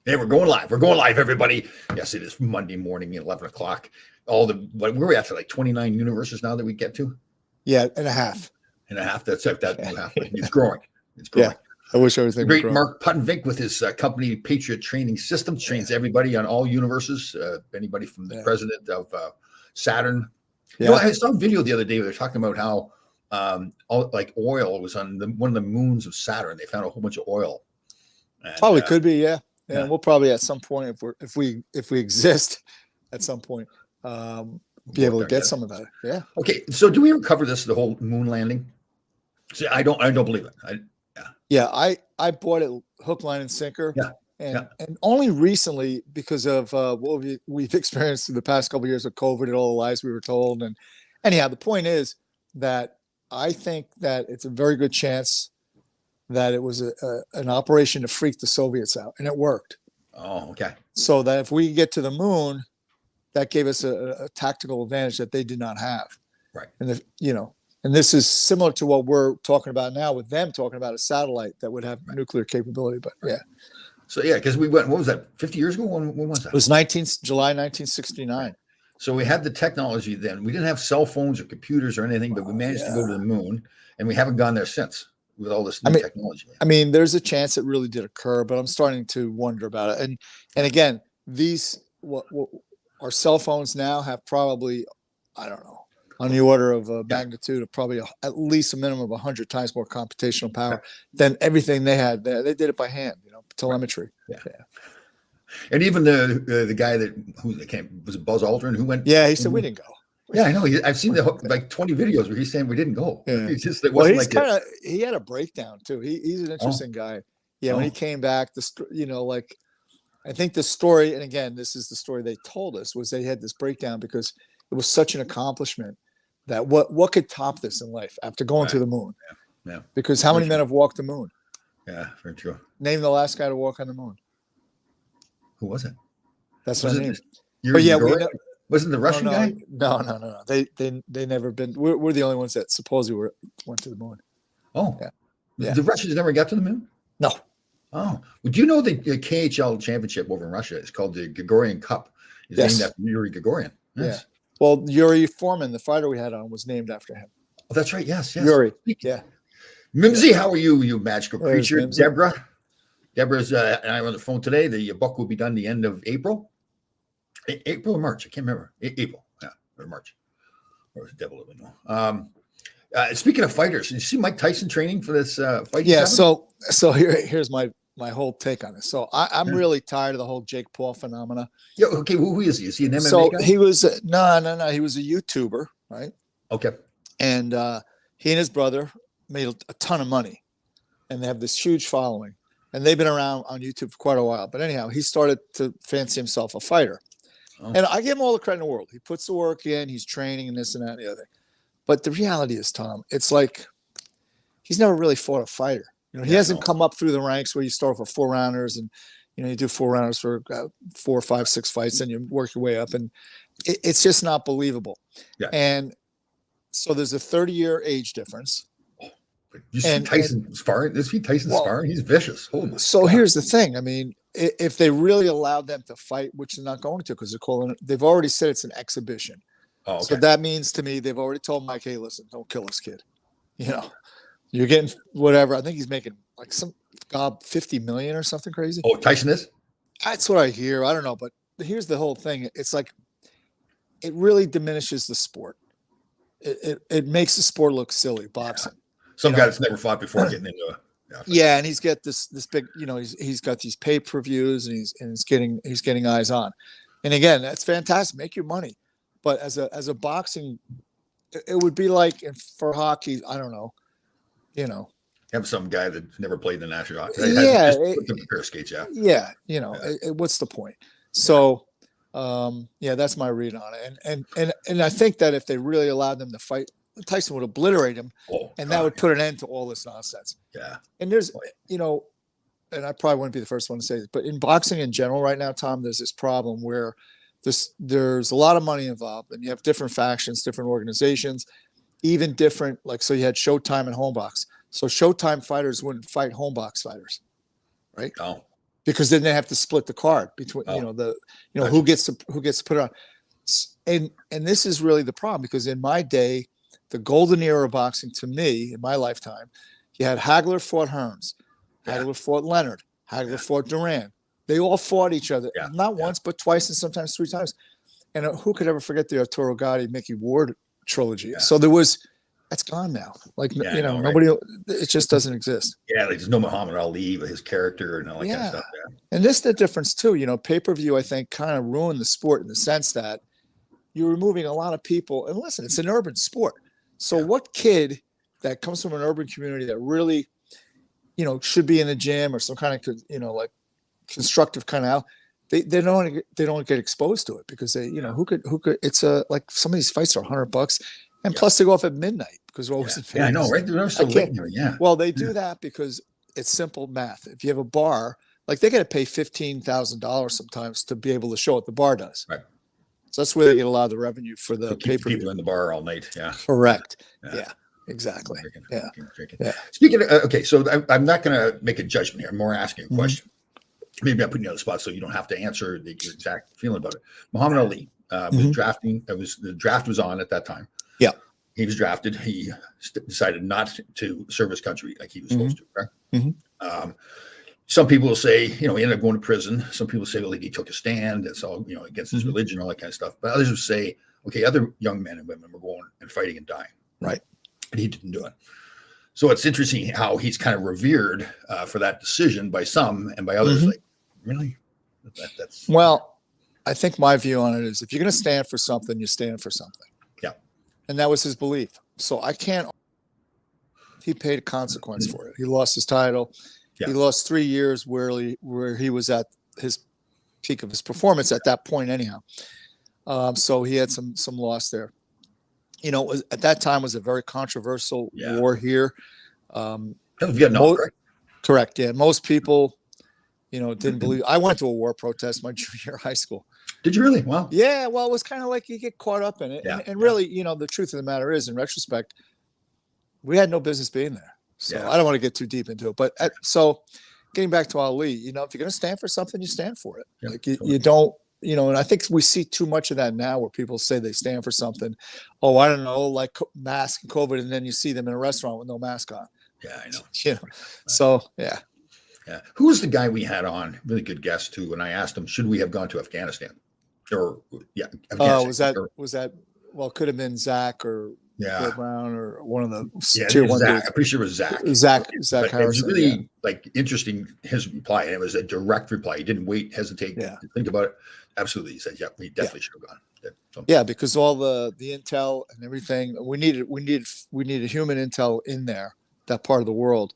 Hey, we're going live. We're going live, everybody. Yes, it is Monday morning at 11 o'clock. Where are we at? Like 29 universes now that we get to? Yeah, and a half. And a half. That's it. It's growing. It's growing. Yeah, I wish everything Great would grow. Mark Puttenvink with his company, Patriot Training Systems, trains everybody on all universes. Anybody from the president of Saturn. Yeah. I saw a video the other day where they're talking about how oil was on one of the moons of Saturn. They found a whole bunch of oil. And, probably could be, yeah. And we'll probably at some point, if we exist, at some point, be able to get some of that. Yeah. Okay. So do we ever cover this, the whole moon landing? See, I don't believe it. I bought it hook, line, and sinker. Yeah. And only recently because of what we've experienced through the past couple of years of COVID and all the lies we were told. And anyhow, the point is that I think that it's a very good chance that it was an operation to freak the Soviets out, and it worked. Oh, okay. So that if we get to the moon, that gave us a tactical advantage that they did not have. Right. And and this is similar to what we're talking about now with them talking about a satellite that would have nuclear capability. But yeah. So because we went, what was that? 50 years ago? When was that? It was July 1969. Right. So we had the technology then. We didn't have cell phones or computers or anything, but we managed to go to the moon, and we haven't gone there since. With all this new technology. I mean, there's a chance it really did occur, but I'm starting to wonder about it. And again, these our cell phones now have probably, I don't know, on the order of a magnitude of probably at least a minimum of 100 times more computational power than everything they had. They did it by hand, telemetry. Yeah. And even the guy was it Buzz Aldrin who went? Yeah, he said we didn't go. Yeah, I know. I've seen 20 videos where he's saying we didn't go. Yeah. He had a breakdown too. He's an interesting guy. Yeah, when he came back, I think the story, and again, this is the story they told us, was they had this breakdown because it was such an accomplishment that what could top this in life after going to the moon? Yeah. Because how many men have walked the moon? Yeah, very true. Name the last guy to walk on the moon. Who was it? That's what I mean. But wasn't the Russian guy? No. They never been. We're the only ones that supposedly went to the moon. Oh, yeah. The Russians never got to the moon? No. Oh, well, do you know the KHL championship over in Russia is called the Gagarin Cup? It's named after Yuri Gagarin. Yes. Yeah. Well, Yuri Foreman, the fighter we had on, was named after him. Oh, that's right. Yes. Yuri. Yeah. Mimsy, how are you? You magical creature, Deborah. Deborah's and I were on the phone today. The book will be done the end of April. April or March? I can't remember. April, or March, or was it devil? Speaking of fighters, did you see Mike Tyson training for this fight? Yeah. So here's my whole take on this. So I'm really tired of the whole Jake Paul phenomena. Yeah. Okay. Who is he? Is he an MMA so guy? He was no. He was a YouTuber, right? Okay. And he and his brother made a ton of money, and they have this huge following, and they've been around on YouTube for quite a while. But anyhow, he started to fancy himself a fighter. Oh. And I give him all the credit in the world. He puts the work in, he's training and this and that and the other. But the reality is, Tom, it's like he's never really fought a fighter. He hasn't come up through the ranks where you start with 4-rounders and, you do 4-rounders for 4, 5, 6 fights and you work your way up. And it's just not believable. Yeah. And so there's a 30-year age difference. You see Tyson sparring? You see Tyson sparring? He's vicious. So here's the thing. I mean, if they really allowed them to fight, which they're not going to, because they've already said it's an exhibition. Oh, okay. So that means to me, they've already told Mike, hey, listen, don't kill this kid. You're getting whatever. I think he's making like $50 million or something crazy. Oh, Tyson is? That's what I hear. I don't know. But here's the whole thing. It's like, it really diminishes the sport. It makes the sport look silly, boxing. Yeah. Some guy that's never fought before getting into it. Yeah, and he's got this big, he's got these pay-per-views and he's getting eyes on. And again, that's fantastic. Make your money. But as a boxing, it would be like for hockey, I don't know, Have some guy that never played the national hockey. The pair of skates, what's the point? So that's my read on it. And I think that if they really allowed them to fight, Tyson would obliterate him, that would put an end to all this nonsense. Yeah. And there's, and I probably wouldn't be the first one to say this, but in boxing in general right now, Tom, there's this problem where there's a lot of money involved, and you have different factions, different organizations, even different, so you had Showtime and Homebox. So Showtime fighters wouldn't fight Homebox fighters, right? Oh. because then they have to split the card between who gets to put it on. And this is really the problem, because in my day, the golden era of boxing to me in my lifetime, you had Hagler fought Hearns, Hagler fought Leonard, Hagler fought Duran. They all fought each other, not once, but twice, and sometimes 3 times. And who could ever forget the Arturo Gatti, Mickey Ward trilogy? Yeah. So that's gone now. Like, nobody, it just doesn't exist. Yeah, like there's no Muhammad Ali, but his character and all that kind of stuff. Yeah. And this is the difference too. Pay-per-view, I think, kind of ruined the sport in the sense that you're removing a lot of people. And listen, it's an urban sport. So what kid that comes from an urban community that really, should be in the gym or some kind of, like constructive kind of, they don't get exposed to it, because they, who could, it's like some of these fights are $100, and plus they go off at midnight because we're always in Vegas. Yeah, I know, right? They're so late here. Yeah. Well, they do that because it's simple math. If you have a bar, like they got to pay $15,000 sometimes to be able to show what the bar does. Right. So that's where they get a lot of the revenue for the pay-per-view. People in the bar all night. Yeah. Correct. Yeah. Exactly. Yeah. Speaking of, okay, so I'm not going to make a judgment here. I'm more asking a question. Maybe I'm putting you on the spot so you don't have to answer your exact feeling about it. Muhammad Ali was drafting. The draft was on at that time. Yeah. He was drafted. He decided not to serve his country like he was supposed to. Right? Some people will say, he ended up going to prison. Some people say, well, he took a stand. That's all, against his religion, all that kind of stuff. But others will say, okay, other young men and women were going and fighting and dying. Right. And he didn't do it. So it's interesting how he's kind of revered for that decision by some, and by others, like, really? That's well, I think my view on it is, if you're going to stand for something, you stand for something. Yeah. And that was his belief. So I can't. He paid a consequence for it. He lost his title. Yeah. He lost 3 years where he was at his peak of his performance at that point, anyhow. So he had some loss there. At that time was a very controversial war here. That was Vietnam, correct? Correct. Yeah. Most people, didn't believe. I went to a war protest my junior year of high school. Did you really? Wow. Yeah. Well, it was kind of like you get caught up in it. Yeah. And really, the truth of the matter is, in retrospect, we had no business being there. So I don't want to get too deep into it. But so getting back to Ali, if you're going to stand for something, you stand for it. Yeah, like you don't, and I think we see too much of that now, where people say they stand for something. Oh, I don't know, like mask and COVID. And then you see them in a restaurant with no mask on. Yeah, I know. So, yeah. Yeah. Who was the guy we had on? Really good guest too. And I asked him, should we have gone to Afghanistan? Afghanistan. Was that? Well, it could have been Zach or Bill Brown or one of the tier one dudes. I'm pretty sure it was Zach. Zach Harrison. It was really like interesting, his reply, and it was a direct reply. He didn't hesitate to think about it. Absolutely, he said, "Yeah, we definitely should have gone." Yeah, because all the intel and everything, we needed human intel in there, that part of the world,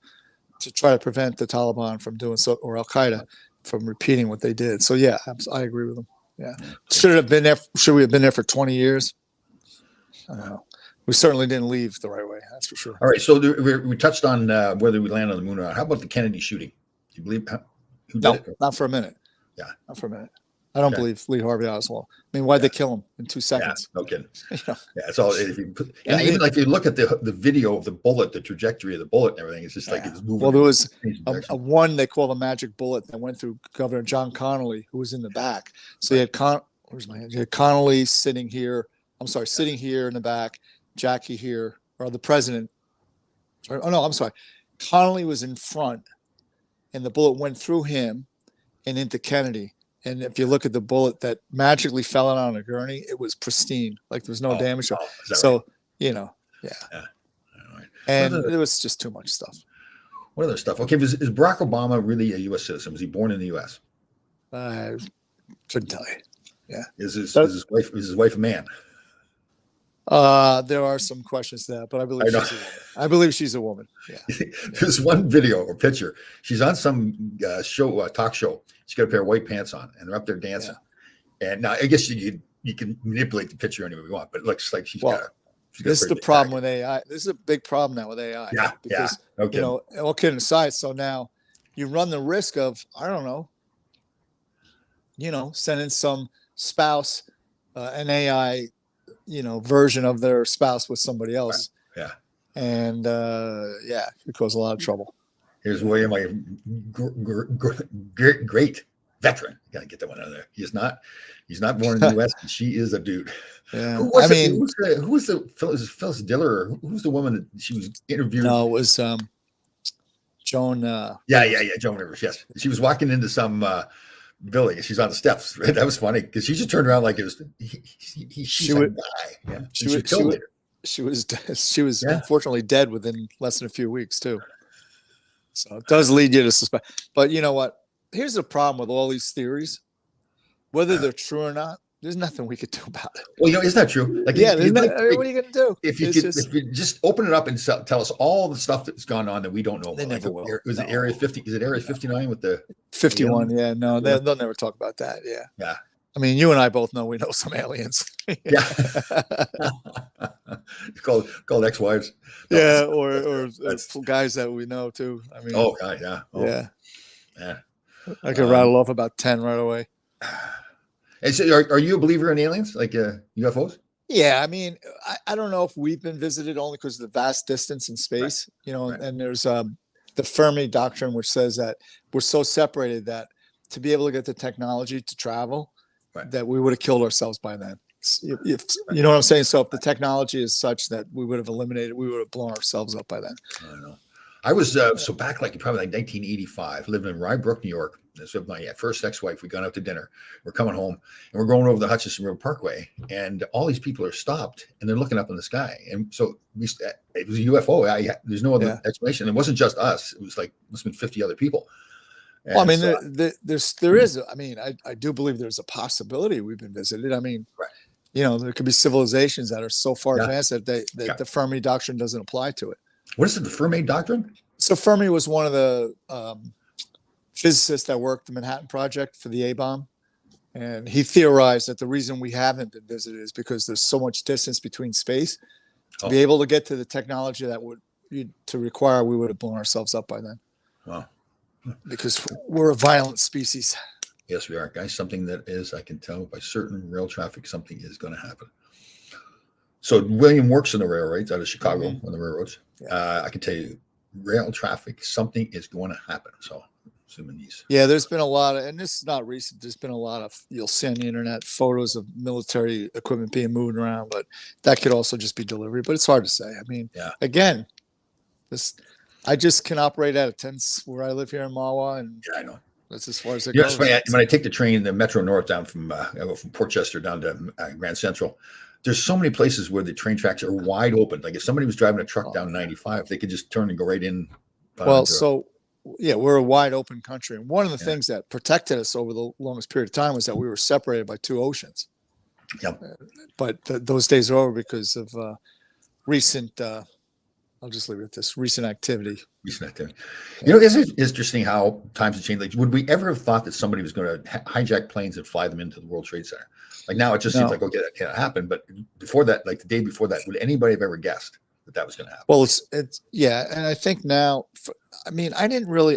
to try to prevent the Taliban from doing so, or Al Qaeda from repeating what they did. So yeah, I agree with them. Yeah, should we have been there for 20 years? I don't know. We certainly didn't leave the right way. That's for sure. All right. So we touched on whether we land on the moon or not. How about the Kennedy shooting? Do you believe who did it? Not for a minute. Yeah. Not for a minute. I don't believe Lee Harvey Oswald. I mean, why'd they kill him in 2 seconds? Yeah, no kidding. Yeah, it's all. Even like you look at the video of the bullet, the trajectory of the bullet and everything, it's just like it's moving. Well, there was a one they call the magic bullet that went through Governor John Connolly, who was in the back. So you had You had Connolly sitting here. I'm sorry, sitting here in the back. Jackie here, or the president. Sorry. Oh no, I'm sorry. Connolly was in front, and the bullet went through him and into Kennedy. And if you look at the bullet that magically fell out on a gurney, it was pristine. Like there was no damage. So, right? And it was just too much stuff. What other stuff? Okay, is Barack Obama really a U.S. citizen? Was he born in the U.S.? Couldn't tell you. Yeah. Is his wife a man? There are some questions to that, but I believe she's a woman. Yeah. There's one video or picture. She's on some talk show. She's got a pair of white pants on, and they're up there dancing. Yeah. And now I guess you can manipulate the picture any way you want, but it looks like she's got. This is the problem with AI. This is a big problem now with AI. Yeah. Because, all kidding aside, so now you run the risk of, I don't know, sending some spouse, an AI, version of their spouse with somebody else. Yeah. And it cause a lot of trouble. Here's William, my great veteran. Got to get that one out of there. He's not born in the U.S. And she is a dude. Yeah, Who was the Phyllis Diller? Or who's the woman that she was interviewed? No, it was Joan. Yeah, Joan Rivers. Yes, she was walking into some building. She's on the steps. Right? That was funny because she just turned around like it was. She's a guy. Yeah. She was unfortunately dead within less than a few weeks too. So it does lead you to suspect. But you know what? Here's the problem with all these theories. Whether they're true or not, there's nothing we could do about it. Well, it's not true. Like, what are you going to do? If you just open it up and tell us all the stuff that's gone on that we don't know they about. Never will. Was it Area 50? Is it Area 59 with the 51? Yeah, no, they'll never talk about that. Yeah. Yeah. I mean, you and I both know we know some aliens. Yeah. called ex-wives. No. Yeah, or guys that we know too. I mean, oh God, yeah. Oh. Yeah. I could rattle off about 10 right away. And so are you a believer in aliens, like UFOs? Yeah, I mean, I don't know if we've been visited only because of the vast distance in space, right. And there's the Fermi doctrine, which says that we're so separated that to be able to get the technology to travel, right. that we would have killed ourselves by then. If you know what I'm saying? So if the technology is such that we would have eliminated, we would have blown ourselves up by then. I don't know. I was so back probably 1985, living in Rye Brook, New York. This was my first ex-wife. We gone out to dinner. We're coming home and we're going over the Hutchinson River Parkway, and all these people are stopped and they're looking up in the sky. And so it was a UFO. There's no other explanation. It wasn't just us. It was like must have been 50 other people. And well, I mean, there is. I mean, I do believe there's a possibility we've been visited. I mean, right. There could be civilizations that are so far advanced that the Fermi doctrine doesn't apply to it. What is it, the Fermi doctrine? So Fermi was one of the physicists that worked the Manhattan Project for the A-bomb. And he theorized that the reason we haven't been visited is because there's so much distance between space. To be able to get to the technology that to require, we would have blown ourselves up by then. Wow. Because we're a violent species. Yes, we are, guys. Something that is, I can tell by certain rail traffic, something is going to happen. So William works in the railroads out of Chicago on the railroads. Yeah. I can tell you, rail traffic, something is going to happen. So assuming these. Yeah, there's been a lot of, and this is not recent. There's been a lot of, you'll see on the internet photos of military equipment being moved around, but that could also just be delivery. But it's hard to say. I mean, again, I just can operate out of tents where I live here in Mahwah, and I know. That's as far as it goes. When I take the train, the Metro North down from I go from Port Chester down to Grand Central, there's so many places where the train tracks are wide open. Like if somebody was driving a truck down 95, they could just turn and go right in. Well, we're a wide open country. And one of the things that protected us over the longest period of time was that we were separated by two oceans. Yep. But those days are over because of recent, I'll just leave it at this, recent activity. It's interesting how times have changed. Like, would we ever have thought that somebody was going to hijack planes and fly them into the World Trade Center? Like now it just seems like, okay, that can't happen. But before that, like the day before that, would anybody have ever guessed that was going to happen? Well, it's and I think now, I didn't really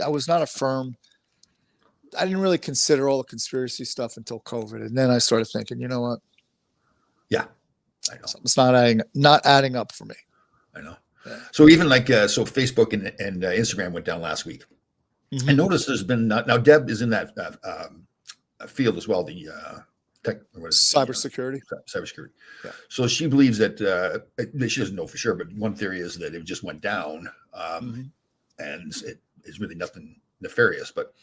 consider all the conspiracy stuff until COVID. And then I started thinking, you know what? Yeah, I know. Something's not adding up for me. I know. Yeah. So even like, so Facebook and Instagram went down last week. Mm-hmm. I noticed there's been, now Deb is in that field as well, the cybersecurity. Cybersecurity. Yeah. So she believes that she doesn't know for sure, but one theory is that it just went down, and it is really nothing nefarious. But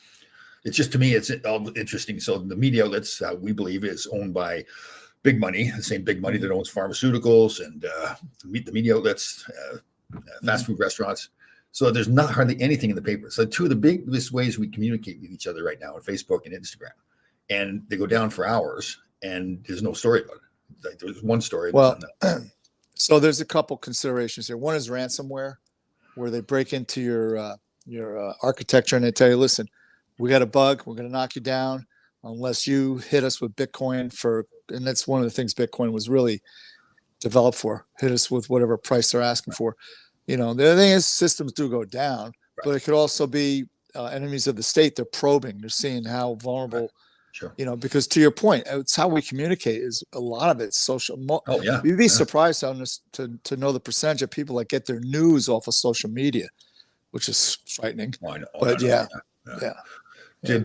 it's just, to me, it's all interesting. So the media outlets, we believe, is owned by big money, the same big money that owns pharmaceuticals and the media outlets, fast food restaurants. So there's not hardly anything in the paper. So two of the biggest ways we communicate with each other right now are Facebook and Instagram. And they go down for hours, and there's no story about it. Like there's one story. Well, so there's a couple considerations here. One is ransomware, where they break into your architecture and they tell you, listen, we got a bug, we're going to knock you down unless you hit us with Bitcoin and that's one of the things Bitcoin was really developed for. Hit us with whatever price they're asking for. The other thing is systems do go down, but it could also be enemies of the state. They're probing. They're seeing how vulnerable. Right. Sure. Because to your point, it's how we communicate. Is a lot of it social. You'd be surprised to know the percentage of people that get their news off of social media. which is frightening. Oh, I know. But yeah. Yeah.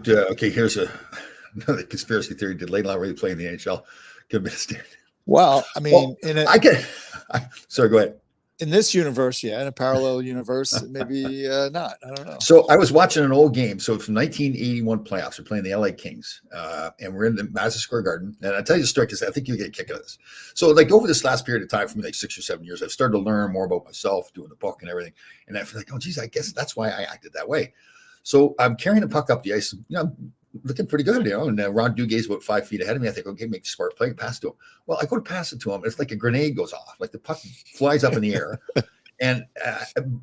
Okay, here's another conspiracy theory. Did Laidlaw really play in the NHL? Could have been a stand. Well, I mean, Sorry, go ahead. In this universe, yeah, in a parallel universe, maybe not. I don't know. So I was watching an old game. So from 1981 playoffs, we're playing the LA Kings, and we're in the Madison Square Garden. And I'll tell you the story because I think you'll get a kick out of this. So like over this last period of time, from like 6 or 7 years, I've started to learn more about myself, doing the book and everything. And I feel like, oh, geez, I guess that's why I acted that way. So I'm carrying the puck up the ice. I'm looking pretty good, and Ron Duguay's about 5 feet ahead of me. I think, okay, make a smart play, pass to him. Well, I go to pass it to him. It's like a grenade goes off, like the puck flies up in the air. And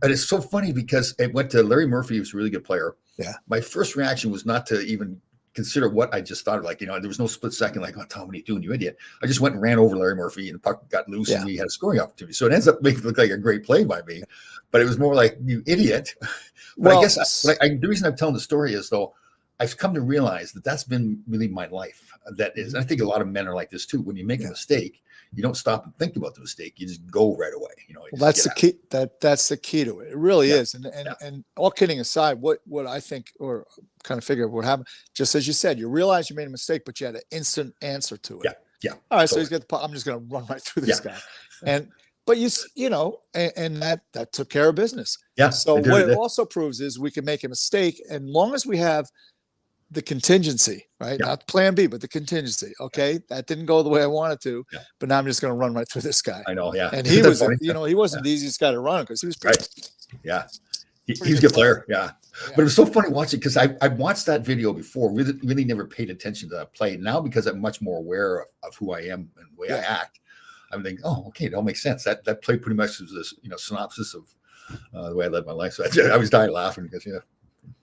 it's so funny because it went to Larry Murphy, who's a really good player. Yeah. My first reaction was not to even consider what I just thought of. Like, there was no split second, like, oh, Tom, what are you doing, you idiot? I just went and ran over Larry Murphy, and the puck got loose, and we had a scoring opportunity. So it ends up making it look like a great play by me, but it was more like, you idiot. But I guess the reason I'm telling the story is, though, I've come to realize that that's been really my life. That is, and I think a lot of men are like this too. When you make a mistake, you don't stop and think about the mistake. You just go right away. Well, that's the key. That's the key to it. It really is. And all kidding aside, what I think, or kind of figure what happened, just as you said, you realize you made a mistake, but you had an instant answer to it. Yeah. All right. So he's got the puck. I'm just going to run right through this guy. But and that took care of business. Yeah. So what it also proves is we can make a mistake, and long as we have the contingency, right? Yeah. Not plan B, but the contingency. Okay. That didn't go the way I wanted to, but now I'm just going to run right through this guy. I know. Yeah. And he was, he wasn't the easiest guy to run because he was pretty, Yeah. He's a good player. Yeah. But it was so funny watching because I watched that video before, really never paid attention to that play. Now, because I'm much more aware of who I am and the way I act, I'm thinking, oh, okay, it all makes sense. That play pretty much was this, synopsis of the way I led my life. So I was dying laughing because,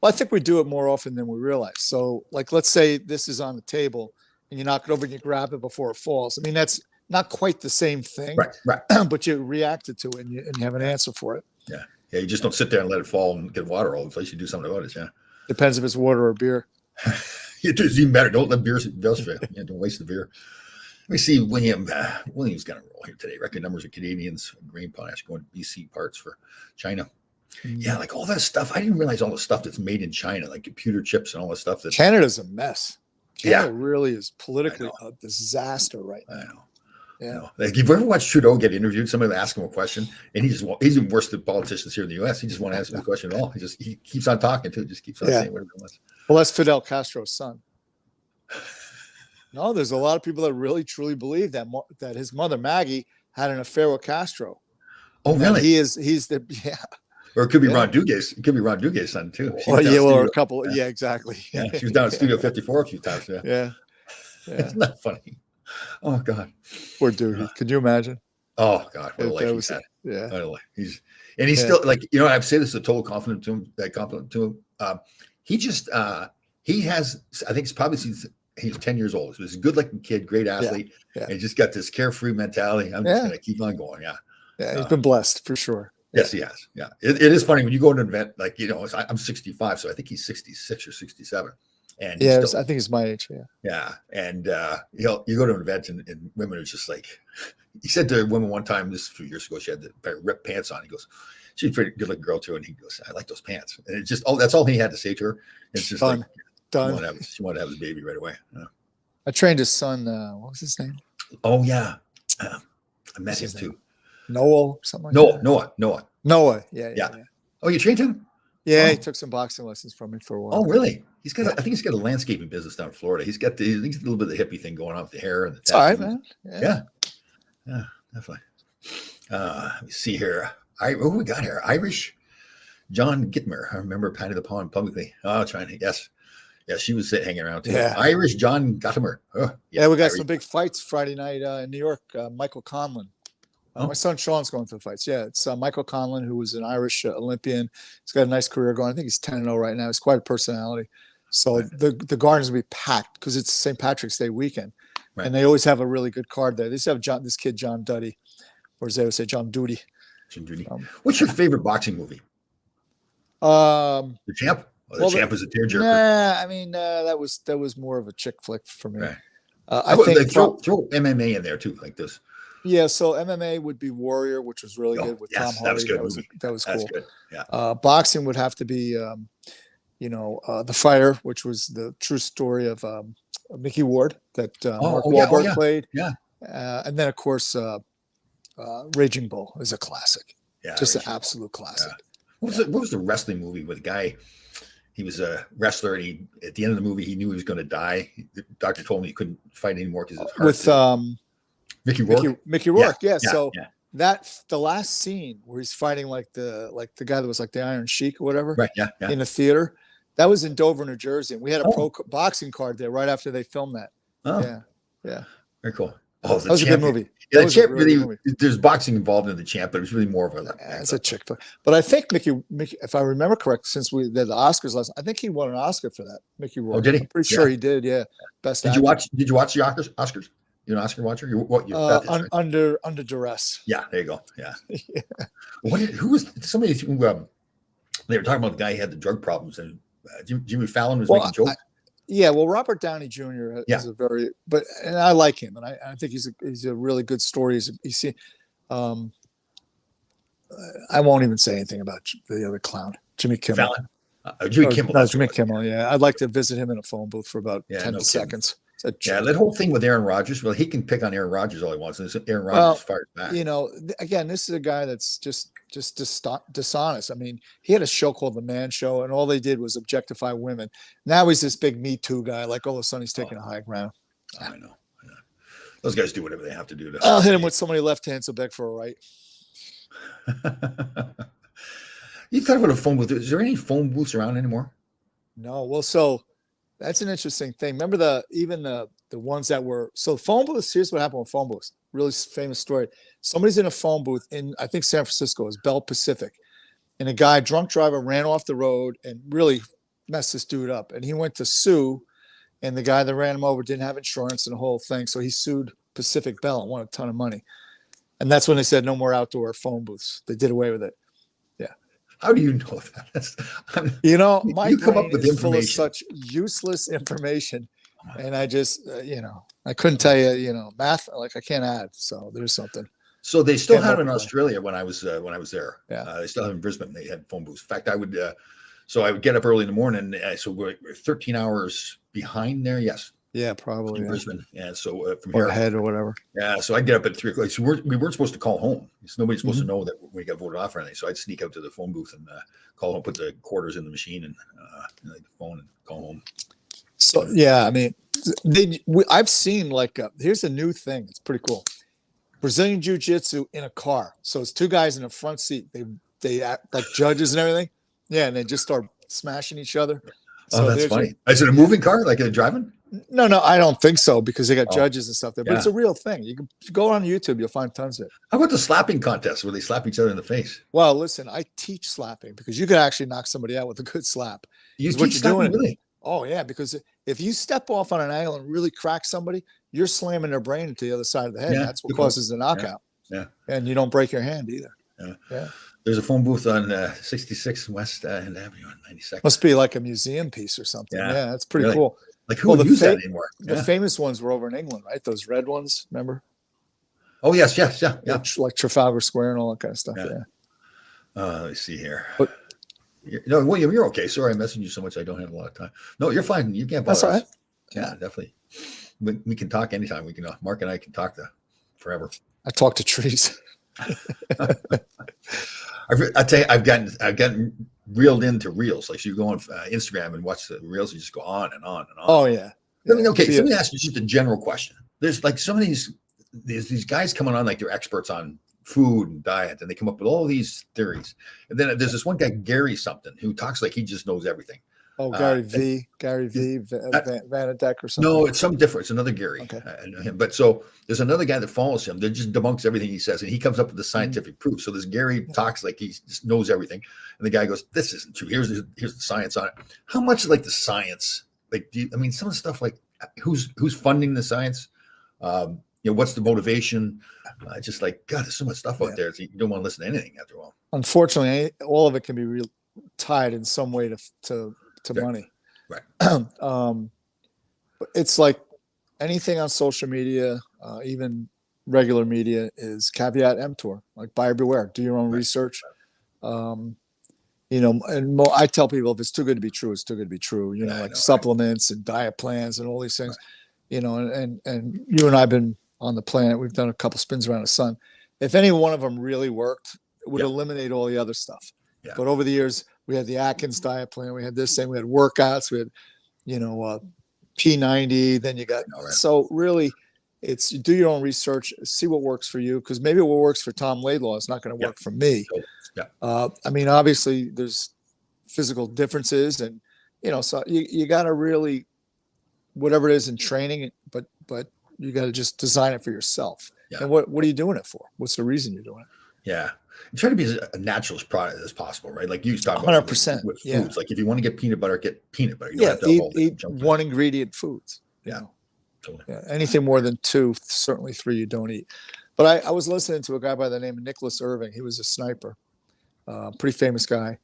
Well, I think we do it more often than we realize. So, like, let's say this is on the table and you knock it over and you grab it before it falls. I mean, that's not quite the same thing, right? But you reacted to it and you have an answer for it. Yeah. You just don't sit there and let it fall and get water all the place. You do something about it. Yeah. Depends if it's water or beer. It's even better. Don't let beer fail. Don't waste the beer. Let me see. William's got a roll here today. Record numbers of Canadians grain potash going to BC parts for China. Yeah, like all that stuff. I didn't realize all the stuff that's made in China, like computer chips and all the stuff. That Canada's a mess. Canada really is politically a disaster right now. I know. Yeah. Like, you've ever watched Trudeau get interviewed? Somebody will ask him a question, and he's even worse than politicians here in the U.S. He just won't answer the question at all. He keeps on talking too. Just keeps on saying whatever he wants. Well, that's Fidel Castro's son. No, there's a lot of people that really truly believe that his mother Maggie had an affair with Castro. Oh, really? He's the Or it could be Ron Duguay's. It could be Ron Duguay's son too. Or a couple. Yeah, exactly. Yeah, she was down at Studio 54 a few times. Yeah. Isn't that funny? Oh God. Poor dude. Could you imagine? Oh God, what a life he's had. Yeah. He's still like, I've said this a total compliment to him. He has, I think it's probably since he's 10 years old. So he's a good looking kid, great athlete. And he just got this carefree mentality. I'm just gonna keep on going. Yeah, he's been blessed for sure. Yes, he has. Yeah. It is funny when you go to an event, like, I'm 65, so I think he's 66 or 67. And I think he's my age. Yeah. Yeah. And you go to an event and women are just like, he said to a woman one time, this a few years ago, she had the pair of ripped pants on. He goes, she's a pretty good looking girl too. And he goes, I like those pants. And it's just, that's all he had to say to her. It's just done. She wanted to have his baby right away. I trained his son. What was his name? Oh yeah. I met him too. Noah, something like that. Noah. Yeah. Oh, you trained him? Yeah, he took some boxing lessons from me for a while. Oh, really? He's got. I think he's got a landscaping business down in Florida. He's got a little bit of the hippie thing going on with the hair and the tattoos. All right, man. Yeah, definitely. Let me see here. Who we got here? Irish John Gitmer. I remember Patty the Pawn publicly. Oh, trying to yes. Yeah, she was hanging around too. Yeah. Irish John Gottimer. Oh, we got some big fights Friday night in New York. Michael Conlon. My son Sean's going to the fights. Yeah, it's Michael Conlon, who was an Irish Olympian. He's got a nice career going. I think he's 10-0 right now. He's quite a personality. So the Garden's will be packed because it's St. Patrick's Day weekend. Right. And they always have a really good card there. They used to have this kid, John Duddy, or as they would say, John Duty. What's your favorite boxing movie? The Champ? The Champ is a tearjerker. Nah, I mean, that was more of a chick flick for me. Right. I think throw MMA in there too, like this. Yeah, so MMA would be Warrior, which was really good with Tom Yes, that was Hardy. good That was movie. that was That's cool. good. Yeah. Boxing would have to be, The Fighter, which was the true story of Mickey Ward that Mark Oh Wahlberg yeah, played. yeah, And then, of course, Raging Bull is a classic, yeah. just an Raging Bull. absolute classic. Yeah. What was the wrestling movie with the guy? He was a wrestler, and at the end of the movie, he knew he was going to die. The doctor told him he couldn't fight anymore because his heart. With Mickey Rourke. Mickey Rourke, yeah. Yeah, So yeah. the last scene where he's fighting like the guy that was like the Iron Sheik or whatever, Right. Yeah. Yeah. in a theater, that was in Dover, New Jersey, and we had a Oh. pro boxing card there right after they filmed that. Oh. Yeah. Very cool. Oh, That was a good movie. Yeah, That was a really good movie. There's boxing involved in the champ, but it was really more of a. It's a chick flick. But I think Mickey, if I remember correct, since we did the Oscars last, I think he won an Oscar for that. Mickey Rourke. Oh, did he? I'm pretty sure he did. Yeah. Best. Did actor. you watch? Did you watch the Oscars? You're an Oscar watcher. Under duress. Yeah, there you go. Yeah. Yeah. Who was somebody who? They were talking about the guy who had the drug problems, and Jimmy Fallon was making jokes. Well, Robert Downey Jr. is a very, and I like him, and I think he's a really good story. I won't even say anything about the other clown, Jimmy Kimmel. Fallon. Jimmy Kimmel. No, Jimmy Kimmel. Yeah, I'd like to visit him in a phone booth for about 10 seconds. Yeah, that whole thing with Aaron Rodgers. Well, he can pick on Aaron Rodgers all he wants, and Aaron Rodgers fired back. Again, this is a guy that's just dishonest. I mean, he had a show called The Man Show, and all they did was objectify women. Now he's this big Me Too guy. Like all of a sudden, he's taking a high ground. I know. Yeah. Those guys do whatever they have to do. I'll hit him with so many left hands, so beg for a right. You thought about a phone booth. Is there any phone booths around anymore? No. Well, so that's an interesting thing. Remember the ones that were phone booths. Here's what happened with phone booths. Really famous story. Somebody's in a phone booth in, I think, San Francisco. It was Bell Pacific, and a drunk driver ran off the road and really messed this dude up. And he went to sue, and the guy that ran him over didn't have insurance and the whole thing. So he sued Pacific Bell and won a ton of money. And that's when they said no more outdoor phone booths. They did away with it. Yeah. How do you know that? My you come brain up with is full of information. such useless information. And I just, I couldn't tell you, math, like I can't add. So there's something. So they still have in Australia when I was there. Yeah. They still have in Brisbane. They had phone booths. In fact, I would get up early in the morning. So we're 13 hours behind there. Yes. Yeah, probably. In Brisbane. Yeah. So from or here ahead or whatever. Yeah. So I'd get up at 3 o'clock. So we weren't supposed to call home. So nobody's supposed to know that we got voted off or anything. So I'd sneak out to the phone booth and call home, put the quarters in the machine and the phone and call home. So yeah, I mean, I've seen here's a new thing. It's pretty cool. Brazilian Jiu-Jitsu in a car. So it's two guys in the front seat. They act like judges and everything. Yeah, and they just start smashing each other. So that's funny. Is it a moving car like they're driving? No, I don't think so because they got judges and stuff there. But it's a real thing. You can go on YouTube, you'll find tons of it. How about the slapping contest where they slap each other in the face? Well, listen, I teach slapping because you can actually knock somebody out with a good slap. You teach slapping, really? Oh, yeah, because if you step off on an angle and really crack somebody, you're slamming their brain into the other side of the head. Yeah, that's what causes the knockout. Yeah. And you don't break your hand either. Yeah. There's a phone booth on 66 West End Avenue on 92nd. Must be like a museum piece or something. Yeah, that's pretty cool. Like who would use that anymore? The famous ones were over in England, right? Those red ones, remember? Oh, yes. Yeah. Like Trafalgar Square and all that kind of stuff. Yeah. Let me see here. But, no, William, you're okay. Sorry, I messaged you so much. I don't have a lot of time. No, you're fine. You can't bother us. That's all right. Yeah, definitely. We can talk anytime. We can. Mark and I can talk forever. I talk to trees. I tell you, I've gotten reeled into reels. Like so you go on Instagram and watch the reels, you just go on and on and on. Oh yeah. I mean, okay. So let me ask you just a general question. There's like some of these guys coming on like they're experts on food and diet, and they come up with all these theories. And then there's this one guy, Gary something, who talks like he just knows everything. Oh, Gary Vaynerchuk or something. No, it's something different. It's another Gary. Okay. But so there's another guy that follows him that just debunks everything he says, and he comes up with the scientific proof. So this Gary talks like he just knows everything, and the guy goes, "This isn't true. Here's the science on it." How much like the science? Like, some of the stuff like who's funding the science? What's the motivation? Just like God, there's so much stuff out there. So you don't want to listen to anything after a while. Unfortunately, all of it can be tied in some way to money. Right. It's like anything on social media, even regular media is caveat emptor, like buyer beware, do your own research. And I tell people if it's too good to be true, it's too good to be true. Like supplements and diet plans and all these things. And you and I've been on the planet. We've done a couple spins around the sun. If any one of them really worked, it would eliminate all the other stuff. Yeah. But over the years, we had the Atkins diet plan. We had this thing. We had workouts. We had, P90. Then you got so really. It's do your own research, see what works for you, because maybe what works for Tom Laidlaw is not going to work for me. Obviously there's physical differences, and so you got to really, whatever it is in training, but you got to just design it for yourself. Yeah. And what are you doing it for? What's the reason you're doing it? Yeah. And try to be as natural product as possible, right? Like you talk 100%. With foods. Like if you want to get peanut butter, get peanut butter. You don't have to eat one ingredient foods. Yeah. Yeah, anything more than 2, certainly 3, you don't eat. But I was listening to a guy by the name of Nicholas Irving. He was a sniper, pretty famous guy,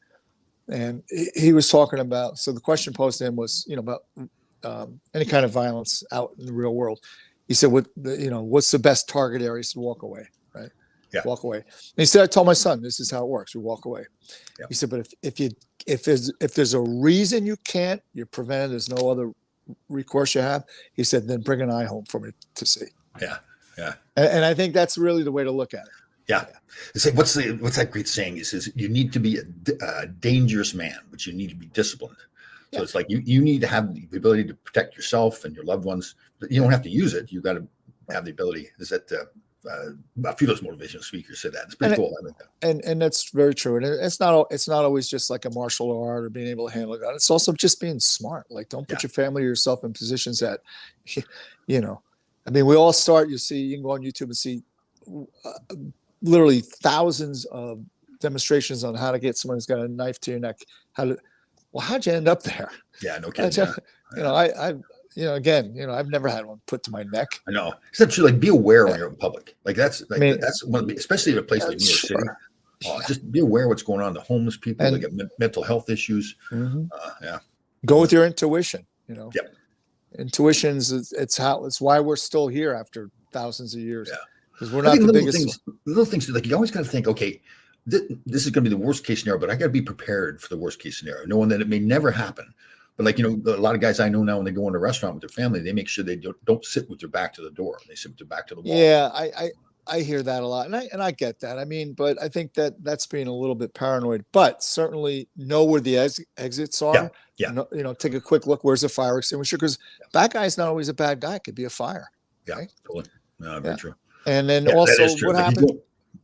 and he was talking about. So the question posed to him was, about any kind of violence out in the real world. He said, what's the best target area? He said, walk away, right? Yeah, walk away. And he said, I told my son, this is how it works. We walk away. Yeah. He said, but if there's a reason you can't, you're prevented. There's no other recourse you have. He said, then bring an eye home for me to see. Yeah. And I think that's really the way to look at it. Yeah. It's like, what's that great saying? It says you need to be a dangerous man, but you need to be disciplined. So it's like you need to have the ability to protect yourself and your loved ones, but you don't have to use it. You got to have the ability. Is that a few of those motivational speakers said that. It's pretty cool. I think that. And that's very true. And it's not always just like a martial art or being able to handle a gun. It's also just being smart. Like don't put your family or yourself in positions that, we all start. You can go on YouTube and see literally thousands of demonstrations on how to get someone who's got a knife to your neck. How'd you end up there? Yeah, no kidding. I've never had one put to my neck. I know. It's not true. Like, be aware when you're in public. Like that's one, especially in a place like New York City. Just be aware of what's going on. The homeless people, they get mental health issues. Go with your intuition. Intuitions. It's why we're still here after thousands of years. Yeah, because we're not the biggest. Little things like you always got to think. Okay, this is going to be the worst case scenario, but I got to be prepared for the worst case scenario, knowing that it may never happen. But a lot of guys I know now, when they go in a restaurant with their family, they make sure they don't sit with their back to the door. They sit with their back to the wall. Yeah, I hear that a lot, and I get that. But I think that's being a little bit paranoid. But certainly know where the exits are. Yeah. Take a quick look. Where's the fire extinguisher? Because bad guy's not always a bad guy. It could be a fire. Yeah, right? Totally. No, very true. And then also, what happens?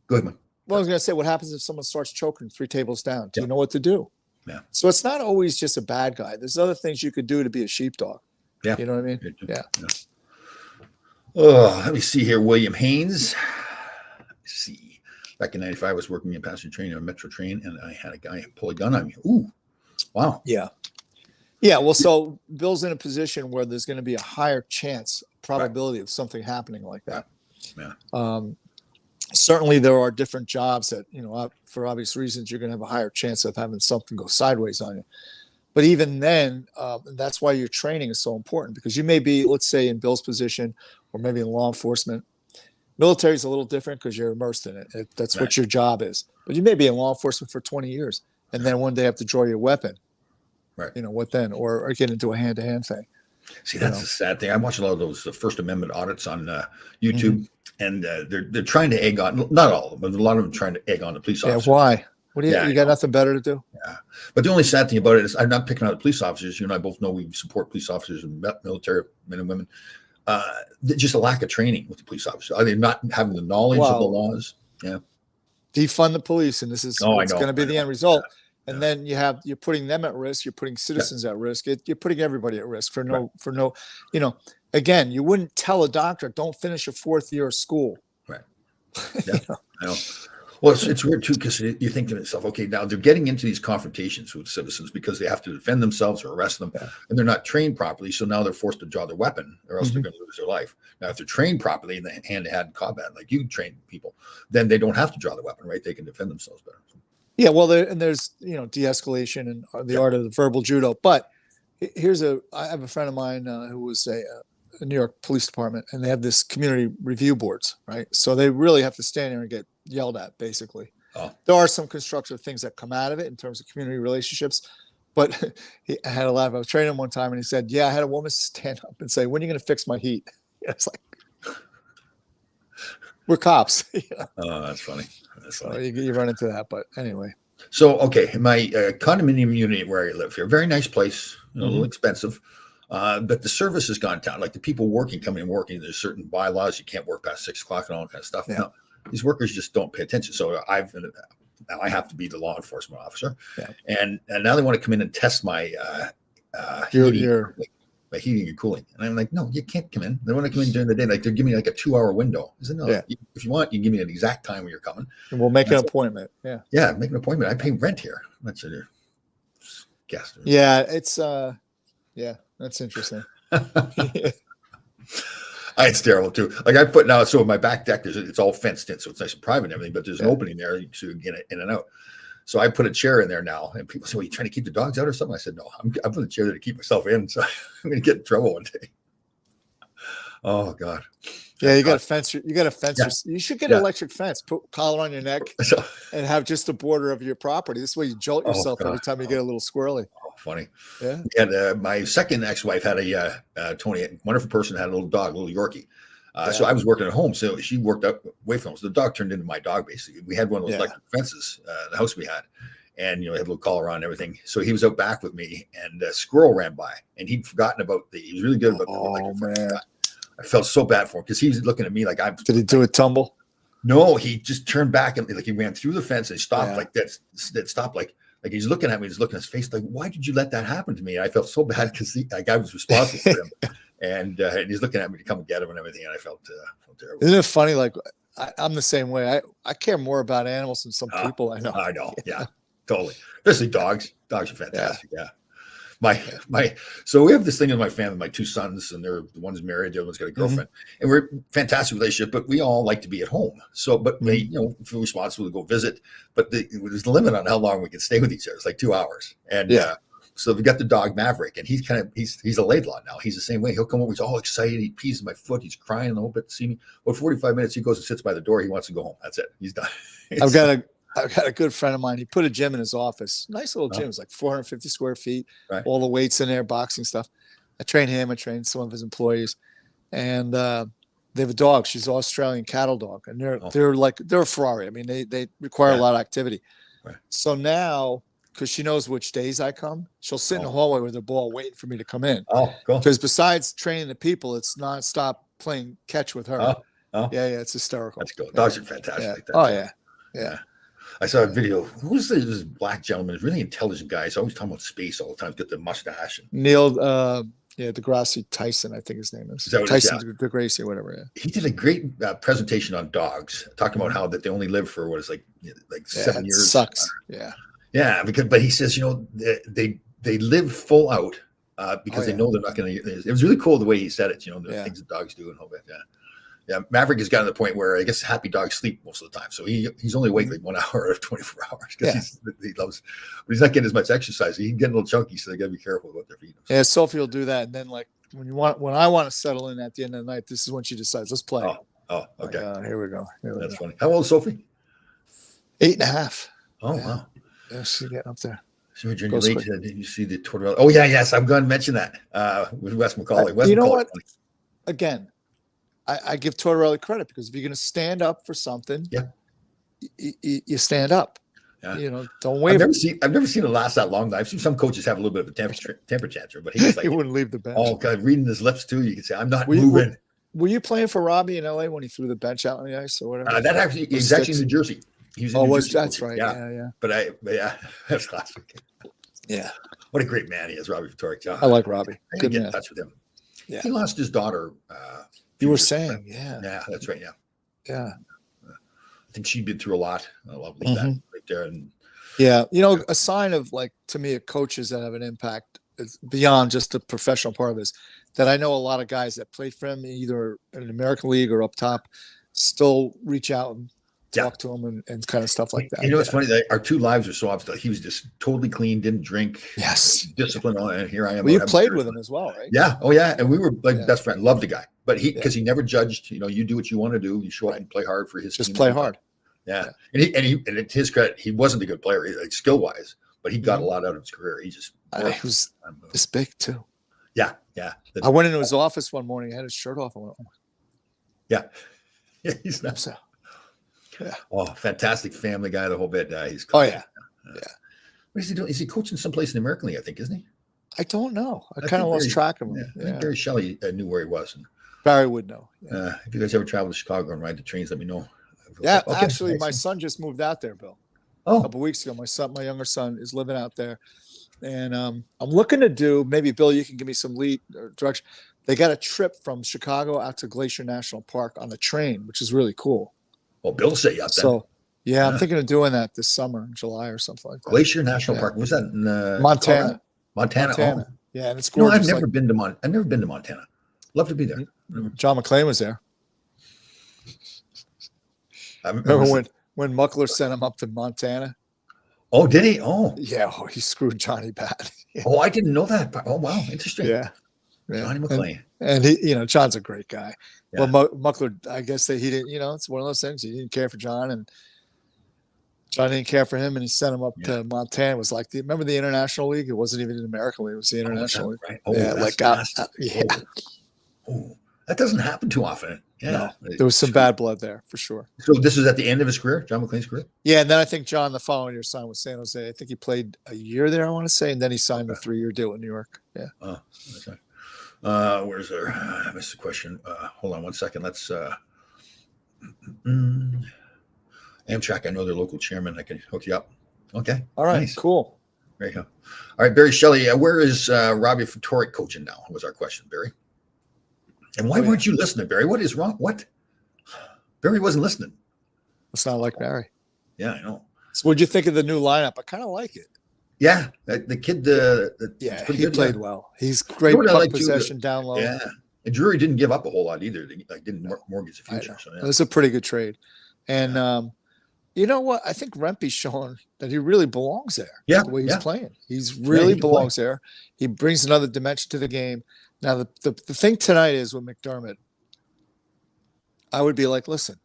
Go ahead, man. Well, I was going to say, what happens if someone starts choking 3 tables down? Do you know what to do? Yeah. So it's not always just a bad guy. There's other things you could do to be a sheepdog. Yeah. You know what I mean? Yeah. Oh, let me see here. William Haynes. Let me see. Back in '95, I was working in passenger train on a metro train, and I had a guy pull a gun on me. Ooh, wow. Yeah. Yeah. Well, so Bill's in a position where there's going to be a higher probability of something happening like that. Yeah. Certainly there are different jobs that, for obvious reasons, you're going to have a higher chance of having something go sideways on you. But even then, that's why your training is so important, because you may be, let's say, in Bill's position or maybe in law enforcement. Military is a little different because you're immersed in it. That's what your job is. But you may be in law enforcement for 20 years and then one day have to draw your weapon. Right. What then? Or get into a hand-to-hand thing. See, that's the sad thing. I watch a lot of those First Amendment audits on YouTube, and they're trying to egg on, not all of them, but a lot of them trying to egg on the police officers. Yeah, why? What do you got nothing better to do? Yeah. But the only sad thing about it is I'm not picking on the police officers. You and I both know we support police officers and military men and women. Just a lack of training with the police officers. Are they not having the knowledge of the laws? Yeah. Defund the police, and this is going to be the end result. Yeah. And then you're putting them at risk. You're putting citizens at risk. You're putting everybody at risk for no. Again, you wouldn't tell a doctor, don't finish your 4th year of school. Right. Yeah. I know. Well, it's weird too, because you think to yourself, okay, now they're getting into these confrontations with citizens because they have to defend themselves or arrest them, and they're not trained properly. So now they're forced to draw their weapon, or else they're going to lose their life. Now, if they're trained properly in the hand-to-hand combat, like you train people, then they don't have to draw the weapon, right? They can defend themselves better. Yeah, well, there's de-escalation and the art of the verbal judo. But I have a friend of mine who was New York Police Department, and they have this community review boards, right? So they really have to stand there and get yelled at, basically. Oh. There are some constructive things that come out of it in terms of community relationships, but I had a laugh. I was training him one time, and he said, "Yeah, I had a woman stand up and say, 'When are you going to fix my heat?'" It's like, we're cops. Oh, that's funny. That's funny. So you run into that, but anyway. So, okay, my condominium unit where I live here, very nice place, a little expensive, but the service has gone down. Like the people coming and working, there's certain bylaws. You can't work past 6 o'clock and all that kind of stuff. Yeah. No, these workers just don't pay attention. So now I have to be the law enforcement officer. Yeah. And now they want to come in and test my my heating and cooling. And I'm like, no, you can't come in. They want to come in during the day. Like they're giving me like a 2-hour window. I said, no, if you want, you can give me an exact time when you're coming. And we'll make an appointment. Yeah. Yeah. Make an appointment. I pay rent here. That's your guest. Yeah. It's, that's interesting. It's terrible too. Like I put now, so my back deck, it's all fenced in. So it's nice and private and everything, but there's an opening there so you can get in and out. So I put a chair in there now, and people say, "Well, you trying to keep the dogs out or something?" I said, "No, I put a chair there to keep myself in, so I'm going to get in trouble one day." Oh God! Yeah, you got to fence. You got to fence. You should get an electric fence. Put collar on your neck, and have just the border of your property. This way, you jolt yourself every time you get a little squirrely. Oh, funny. Yeah. And my second ex-wife had a Tony, wonderful person, had a little dog, a little Yorkie. So I was working at home, so she worked up away from us. So the dog turned into my dog, basically. We had one of those electric fences, the house we had, and had a little collar on and everything. So he was out back with me, and a squirrel ran by, and he'd forgotten about he was really good about the electric fence. I felt so bad for him because he was looking at me like I'm. Did he do a tumble? No, he just turned back and like he ran through the fence and stopped like that. That stopped like he's looking at me, he's looking at his face like, why did you let that happen to me? And I felt so bad because I was responsible for him. And he's looking at me to come and get him and everything. And I felt terrible. Isn't it funny? Like I'm the same way. I care more about animals than some people I know. I know. Yeah, totally. Especially dogs. Dogs are fantastic. Yeah. So we have this thing in my family, my 2 sons, and they're the one's married, the other one's got a girlfriend, and we're fantastic relationship, but we all like to be at home. So, but they, feel responsible to go visit, but there's a limit on how long we can stay with each other. It's like 2 hours. And, so we got the dog Maverick, and he's a laidlaw now. He's the same way. He'll come over. He's all excited. He pees in my foot. He's crying a little bit to see me. Well, 45 minutes, he goes and sits by the door. He wants to go home. That's it. He's done. I've got a good friend of mine. He put a gym in his office. Nice little gym. It's like 450 square feet. Right. All the weights in there, boxing stuff. I train him. I train some of his employees, and they have a dog. She's an Australian cattle dog, and they're a Ferrari. I mean, they require a lot of activity. Right. So now, because she knows which days I come, she'll sit in the hallway with her ball waiting for me to come in. Oh, cool. Because besides training the people, it's nonstop playing catch with her. Yeah, it's hysterical. That's cool. Dogs are fantastic. Yeah. I saw a video. Who's this black gentleman? Really intelligent guy. He's always talking about space all the time. He's got the mustache. Neil, deGrasse Tyson, I think his name is. Tyson deGrasse, whatever. Yeah. He did a great presentation on dogs, talking about how that they only live for 7 years. Sucks. Yeah, but he says they live full out because they know they're not going to. It was really cool the way he said it. The things that dogs do and all that. Yeah, Maverick has gotten to the point where I guess happy dogs sleep most of the time. So he's only awake like 1 hour out of 24 hours because he loves, but he's not getting as much exercise. He can get a little chunky, so they got to be careful what they're feeding. Yeah, Sophie will do that, and then like when I want to settle in at the end of the night, this is when she decides, let's play. Oh, okay. Like, here we go. That's funny. How old is Sophie? 8.5. Oh, wow. Yeah, she's getting up there. So during your late, did you see the Tortorella? Oh yeah, yes, I'm going to mention that with Wes Macaulay. You know what? Again. I give Tortorella credit because if you're going to stand up for something, you stand up. Yeah. Don't waver. I've never seen it last that long. I've seen some coaches have a little bit of a temper tantrum, but he wouldn't leave the bench. Oh God, reading his lips too, you can say, "I'm not moving." Were you playing for Robbie in LA when he threw the bench out on the ice or whatever? He's actually in New Jersey. He was in New Jersey. That's right. Yeah. But that's classic. Yeah. What a great man he is, Robbie Vittori. I like Robbie. I get in touch with him. Yeah. He lost his daughter. You were saying, yeah, that's right. Yeah. I think she'd been through a lot. I'll leave that right there. And a sign of to me, coaches that have an impact is beyond just the professional part of this. That I know a lot of guys that play for him, either in the American League or up top, still reach out and talk to him and kind of stuff like that. It's funny that our two lives are so opposite. He was just totally clean, didn't drink. Yes. Disciplined. And here I am. Well, you played with him as well, right? Yeah. Oh, yeah. And we were like best friends. Loved the guy. But because he never judged, you do what you want to do. You show up and play hard for his team. Just play hard. Yeah. And to his credit, he wasn't a good player, like skill wise, but he got a lot out of his career. He just he was this big too. Yeah. Yeah. I went into his office one morning. I had his shirt off. I went, oh. Yeah. Yeah. He's not. So, yeah. Oh, fantastic family guy, the whole bit. He's oh, yeah. Yeah. What is he doing? Is he coaching someplace in the American League, I think, isn't he? I don't know. I kind of lost track of him. Yeah. I think Barry Shelley knew where he was. And, Barry would know. Yeah. If you guys ever travel to Chicago and ride the trains, let me know. Yeah, okay. Actually, my son just moved out there, Bill. Oh. A couple of weeks ago. My younger son is living out there. And I'm looking to do, maybe, Bill, you can give me some lead or direction. They got a trip from Chicago out to Glacier National Park on the train, which is really cool. Well, Bill set you up then. So, yeah, I'm thinking of doing that this summer in July or something like that. Glacier National Park. Was that in Montana? Montana. Oh. Yeah, and it's gorgeous. I've never been to Montana. Love to be there. John McClane was there. I remember when Muckler sent him up to Montana. Oh, did he? Oh, yeah. Oh, he screwed Johnny bad. Oh, I didn't know that. Oh, wow, interesting. Yeah. Johnny McClane. And he, John's a great guy. Yeah. Well, Muckler, I guess that he didn't. It's one of those things. He didn't care for John, and John didn't care for him, and he sent him up to Montana. It was like remember the International League? It wasn't even an American League. It was the International League. Right? Oh, yeah, like yeah. Oh, that doesn't happen too often. Yeah, no, there was some bad blood there for sure. So this was at the end of his career, John McClane's career. Yeah, and then I think John the following year signed with San Jose. I think he played a year there, I want to say, and then he signed a 3-year deal with New York. Yeah. Oh, okay. Where's there? I missed the question. Hold on one second. Let's. Amtrak. I know their local chairman. I can hook you up. Okay. All right. Nice. Cool. There you go. All right, Barry Shelley. Where is Robbie Fatorik coaching now? Was our question, Barry. And why weren't you listening, Barry? What is wrong? What? Barry wasn't listening. It's not like Barry. Yeah, I know. So what'd you think of the new lineup? I kind of like it. Yeah, the kid. He played well. He's great puck possession down low. Yeah, and Drury didn't give up a whole lot either. Didn't mortgage the future. So, It was a pretty good trade. And you know what? I think Rempe's showing that he really belongs there. Yeah, the way he's playing, he's really belongs there. He brings another dimension to the game. Now, the thing tonight is with McDermott, I would be like, listen,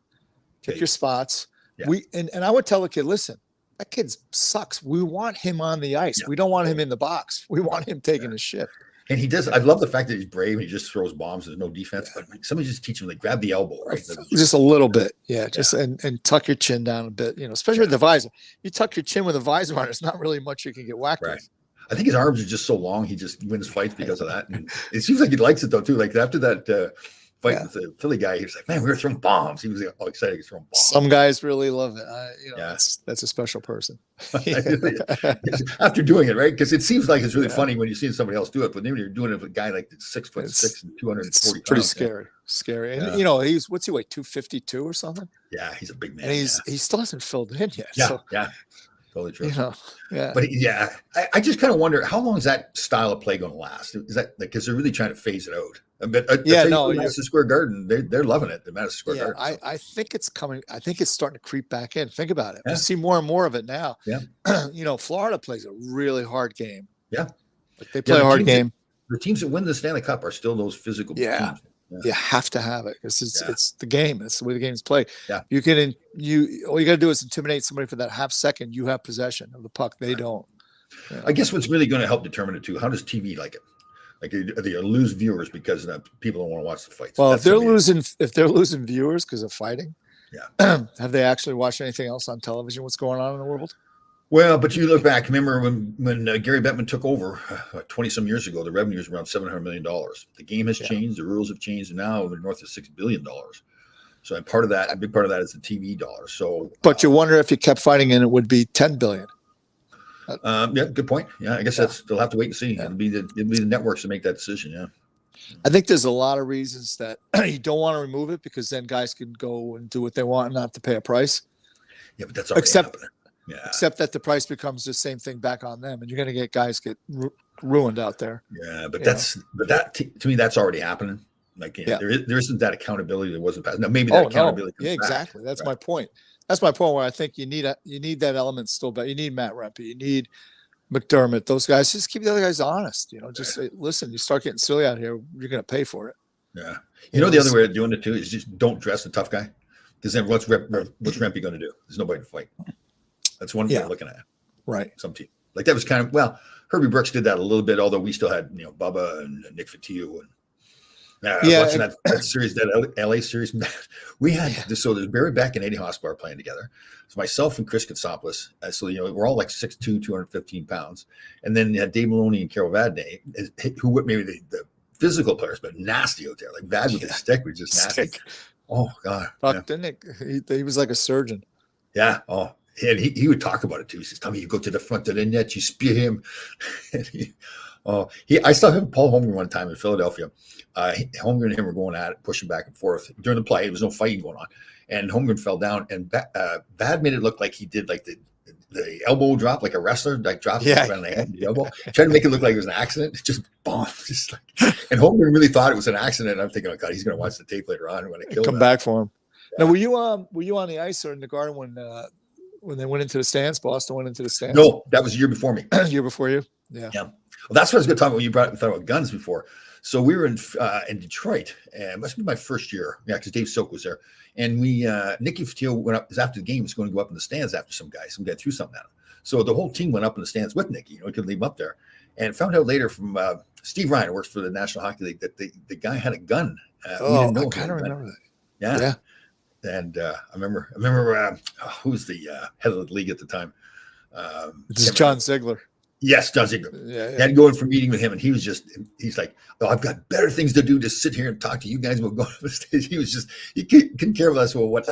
pick your spots. Yeah. And I would tell the kid, listen, that kid sucks. We want him on the ice. Yeah. We don't want him in the box. We want him taking a shift. And he does. I love the fact that he's brave and he just throws bombs. There's no defense. But somebody just teach him to grab the elbow, right? Just a little bit. Yeah. Just and tuck your chin down a bit, especially with the visor. You tuck your chin with a visor on, it's not really much you can get whacked with. I think his arms are just so long. He just wins fights because of that. And it seems like he likes it though, too. Like after that fight with the Philly guy, he was like, man, we were throwing bombs. He was all excited. He's throwing bombs. Some guys really love it. That's a special person. After doing it, right? Because it seems like it's really funny when you see somebody else do it, but then when you're doing it with a guy like 6'6" and 240 it's pounds. Pretty scary. Scary. And he's what's he weigh? 252 or something? Yeah, he's a big man. And he still hasn't filled in yet. Yeah. Totally true. But I just kind of wonder how long is that style of play going to last? Is that because they're really trying to phase it out? But Madison Square Garden, they're loving it. The Madison Square Garden. So. I think it's coming. I think it's starting to creep back in. Think about it. We see more and more of it now. Yeah. Florida plays a really hard game. Yeah. They play a hard game. The teams that win the Stanley Cup are still those physical teams. Yeah. You have to have it because it's the game. It's the way the game's played. Yeah. All you got to do is intimidate somebody for that half second. You have possession of the puck. They don't. Yeah. I guess what's really going to help determine it too. How does TV like it? Like are they lose viewers because people don't want to watch the fights? Well, if they're losing viewers because of fighting, have they actually watched anything else on television? What's going on in the world? Well, but you look back. Remember when Gary Bettman took over 20-some years ago? The revenue is around $700 million. The game has changed. The rules have changed, and now we're north of $6 billion. So, a big part of that is the TV dollar. So, but you wonder if you kept fighting, and it would be $10 billion. Good point. Yeah, I guess they'll have to wait and see. It'll be the networks to make that decision. Yeah. I think there's a lot of reasons that you don't want to remove it because then guys can go and do what they want and not have to pay a price. Yeah, but that's already happening. Yeah. Except that the price becomes the same thing back on them, and you're going to get guys get ruined out there. Yeah, but that to me that's already happening. Like, Yeah. there isn't that accountability that wasn't passed. Now, maybe Oh that no, accountability comes yeah, back. exactly. That's my point. That's my point. Where I think you need that element still, but you need Matt Rempe, you need McDermott. Those guys just keep the other guys honest. Just say, listen. You start getting silly out here, you're going to pay for it. Yeah. You know, the other way of doing it too is just don't dress the tough guy, because then what's Rempe going to do? There's nobody to fight. That's one way of looking at it. Right. Some team like that was kind of Herbie Brooks did that a little bit, although we still had Bubba and Nick Fatiu and watching that series, that LA series. We had this, so there's Barry Beck and Eddie Hossbar playing together. So myself and Chris Katsopoulos, so we're all like 6'2", 215 pounds, and then you had Dave Maloney and Carol Vadney, who were maybe the physical players, but nasty out there. Like Vad with his stick was just nasty. Oh God, didn't it? He was like a surgeon. Yeah. Oh, and he would talk about it too. He says, "Tommy, you go to the front of the net, you spear him." I saw him, Paul Holmgren, one time in Philadelphia. Holmgren and him were going at it, pushing back and forth during the play. There was no fighting going on, and Holmgren fell down, and Vad made it look like he did like the elbow drop, like a wrestler, like dropped around the elbow, trying to make it look like it was an accident. It just bombed, just like. And Holmgren really thought it was an accident. I'm thinking, oh God, he's going to watch the tape later on when it killed him. Come back for him. Yeah. Now, were you on the ice or in the garden when they went into the stands? Boston went into the stands. No, that was a year before me. Year before you. Yeah. Yeah. Well, that's what I was going to talk about when you thought about guns before. So we were in Detroit, and it must be my first year. Yeah, because Dave Silk was there. And Nicky Fatil went up, because after the game, was going to go up in the stands after some guy threw something at him. So the whole team went up in the stands with Nicky. He couldn't leave him up there. And found out later from Steve Ryan, who works for the National Hockey League, that the guy had a gun. I kind of remember that. Yeah. And I remember who's the head of the league at the time? This is John Ziegler. Yes, John Ziegler. Yeah. Had to go in for a meeting with him, and he's like, "Oh, I've got better things to do. Just sit here and talk to you guys. We'll go to the stage." He couldn't care less about what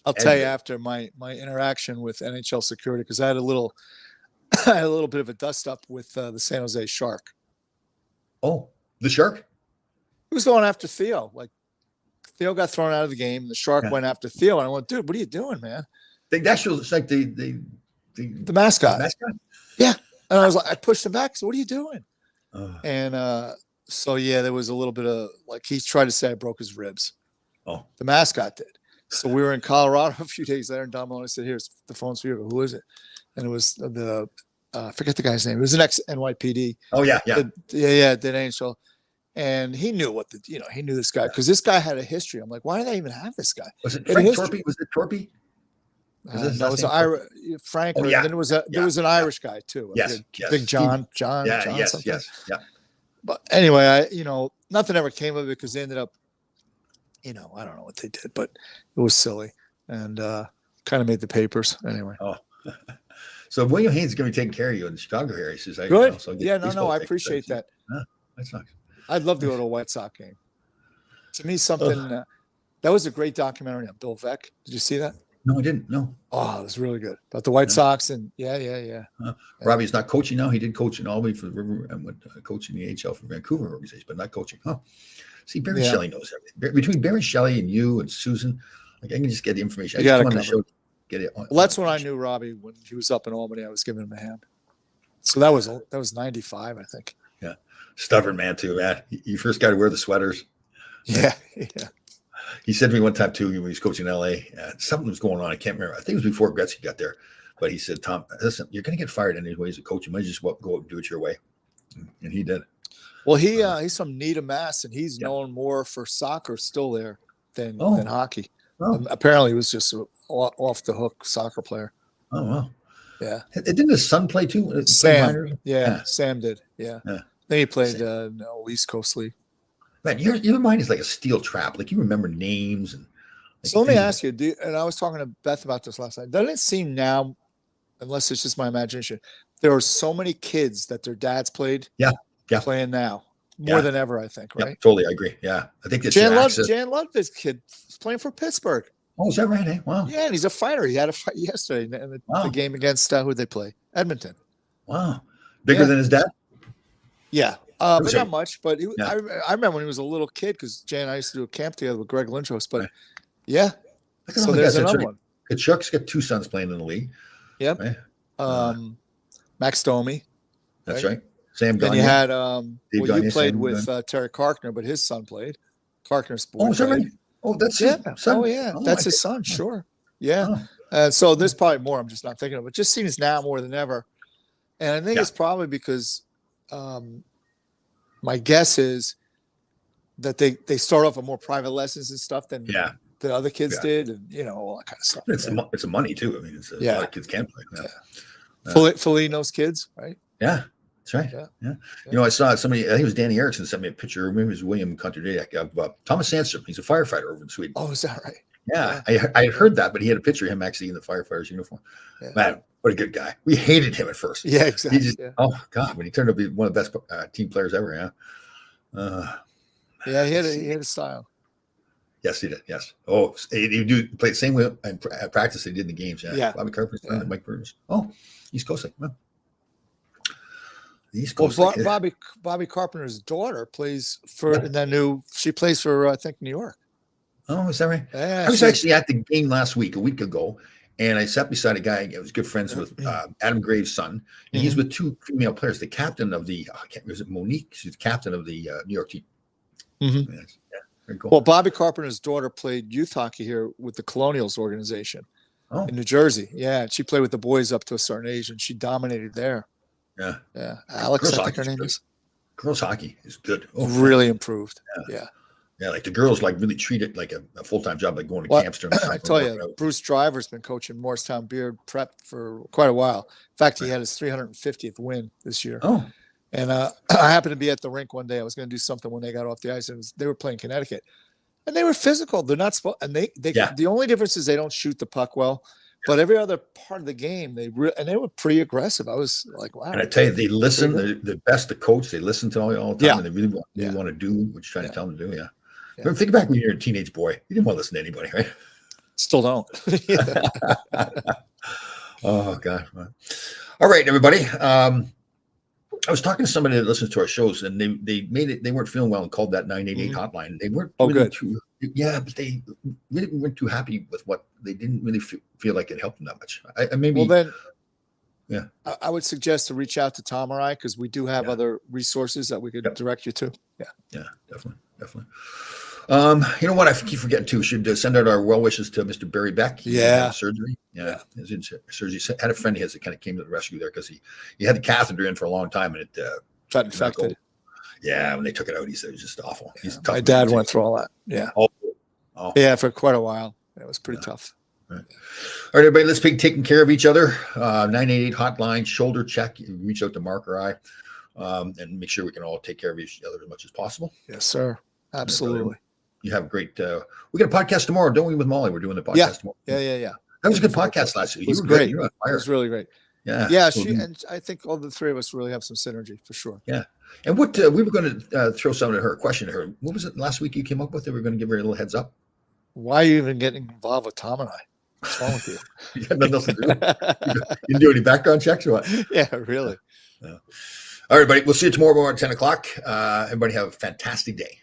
I'll tell you after my interaction with NHL security, because I had a little bit of a dust up with the San Jose Shark. Oh, the Shark? He was going after Theo. Like Theo got thrown out of the game. The Shark went after Theo, and I went, "Dude, what are you doing, man?" It's like the mascot. Yeah, and I pushed him back. So what are you doing? And so there was a little bit of like he tried to say I broke his ribs. Oh, the mascot did. So we were in Colorado a few days later, and Don Maloney said, "Here's the phone's for you. Who is it?" And it was the I forget the guy's name. It was an ex-NYPD. Oh yeah. Did NHL, and he knew he knew this guy because this guy had a history. I'm like, why do they even have this guy? Was it Frank Torpy? Was it Torpy? No, it was Frank. And then there was an Irish guy too. Yes. Big John. John. Yes. Yeah. But anyway, nothing ever came of it because they ended up, I don't know what they did, but it was silly and kind of made the papers anyway. Oh. So William Haynes is going to be taking care of you in the Chicago area. He says, "Good, I appreciate that. That's nice. I'd love to go to a White Sox game. To me, something that was a great documentary on Bill Veeck. Did you see that? No, I didn't. No. Oh, it was really good about the White Sox and yeah. Robbie's not coaching now. He did coach in Albany for the River and went coaching the AHL for Vancouver organization, but not coaching. Huh? See, Barry Shelley knows everything. Between Barry Shelley and you and Susan, like I can just get the information. I just come on the show. Get it. Well, that's when I knew Robbie when he was up in Albany. I was giving him a hand. So that was 95, I think. Yeah, stubborn man too, man. You first got to wear the sweaters. Yeah. He said to me one time too when he was coaching in LA, something was going on. I can't remember. I think it was before Gretzky got there, but he said, "Tom, listen, you're going to get fired anyway as a coach. You might just go out and do it your way," and he did. Well, he's from Needham, Mass, and he's known more for soccer still there than hockey. Oh. Apparently, he was just an off the hook soccer player. Oh wow! Yeah. Didn't his son play too? Sam. Yeah, Sam did. Yeah. Then he played East Coast League. Man, your mind is like a steel trap. Like you remember names and. So let me ask you, and I was talking to Beth about this last night. Doesn't it seem now, unless it's just my imagination, there are so many kids that their dads played? Yeah. Playing now more than ever, I think. Right? Yeah, totally, I agree. Yeah, I think it's Jan Ludvig's kid is playing for Pittsburgh. Oh, is that right? Eh? Wow. Yeah, and he's a fighter. He had a fight yesterday in the game against who'd they play? Edmonton. Wow, bigger than his dad. Yeah. But not much. But I remember when he was a little kid because Jay and I used to do a camp together with Greg Lindros. But so there's another one. Kachuk's got two sons playing in the league. Yep. Right? Max Domi. That's right. Sam Then Gagne. you had Dave you Gagne, played Sam with Gagne. Terry Carkner, but his son played. Carkner's boy. Oh, is that played. right? Oh, that's Yeah. his son. Oh, yeah. Oh, That's his son. Sure. Yeah. Oh. So there's probably more. I'm just not thinking of it. Just seems now more than ever. And I think it's probably because my guess is that they start off with more private lessons and stuff than the other kids did, and all that kind of stuff. It's a money too. I mean, it's a lot of kids can't play. Felino's kids, right? Yeah, that's right. Yeah. I saw somebody. I think it was Danny Erickson sent me a picture. Maybe it was William Contradic of Thomas Sandstrom. He's a firefighter over in Sweden. Oh, is that right? Yeah, I heard that, but he had a picture of him actually in the firefighter's uniform. Yeah. Man, what a good guy. We hated him at first. Yeah, exactly. Oh God, but he turned out to be one of the best team players ever. Yeah, he had a style. Yes, he did. Yes. Oh, he play the same way at practice they did in the games. Yeah. Bobby Carpenter's son, Mike Burgess. Oh, East Coast. Well, the East Coast. Well, Bobby Carpenter's daughter plays for she plays for I think New York. Oh, is that right? Yeah, I was actually at the game a week ago, and I sat beside a guy. I was good friends with Adam Graves' son, and he's with two female players. The captain of the was it Monique? She's the captain of the New York team. Mm-hmm. Yeah, very cool. Well, Bobby Carpenter's daughter played youth hockey here with the Colonials organization in New Jersey. Yeah, she played with the boys up to a certain age, and she dominated there. Yeah. Alex, I think her name is. Girls hockey is good. Oh, really improved. Yeah. Yeah, like the girls really treat it like a full-time job, like going to camps. I tell you, Bruce Driver's been coaching Morristown Beard Prep for quite a while. In fact, he had his 350th win this year. Oh. And I happened to be at the rink one day. I was going to do something when they got off the ice. They were playing Connecticut, and they were physical. They're not supposed. And the only difference is they don't shoot the puck well. But every other part of the game, they were pretty aggressive. I was like, wow. And I tell you, they listen. The best the coach. They listen to all the time, and they really want to do what you're trying to tell them to do. Yeah. Think back when you're a teenage boy. You didn't want to listen to anybody, right? Still don't. Oh God. All right, everybody. I was talking to somebody that listens to our shows, and they made it. They weren't feeling well and called that 988 hotline. They weren't. Really good. But they really weren't too happy with what they didn't really feel like it helped them that much. I would suggest to reach out to Tom or I, because we do have other resources that we could direct you to. Yeah, definitely. You know what? I keep forgetting too. Should send out our well wishes to Mr. Barry Beck. He had surgery. Yeah. His surgery. Had a friend of his that kind of came to the rescue there because he had the catheter in for a long time and it got infected. Yeah, when they took it out, he said it was just awful. Yeah. My dad went through all that. Yeah. Oh. Yeah, for quite a while. It was pretty tough. Right. All right, everybody, let's be taking care of each other. 988 hotline, shoulder check. You reach out to Mark or I, and make sure we can all take care of each other as much as possible. Yes, sir. Absolutely. You have a great. We got a podcast tomorrow, don't we? With Molly, we're doing the podcast tomorrow. Yeah. That was a good podcast last week. It was great. It was really great. Yeah. And I think all the three of us really have some synergy for sure. Yeah. And what we were going to throw something at her, a question to her. What was it last week you came up with that we were going to give her a little heads up? Why are you even getting involved with Tom and I? What's wrong with you? You got nothing else to do. You didn't do any background checks or what? Yeah, really. Yeah. All right, everybody. We'll see you tomorrow morning at 10 o'clock. Everybody have a fantastic day.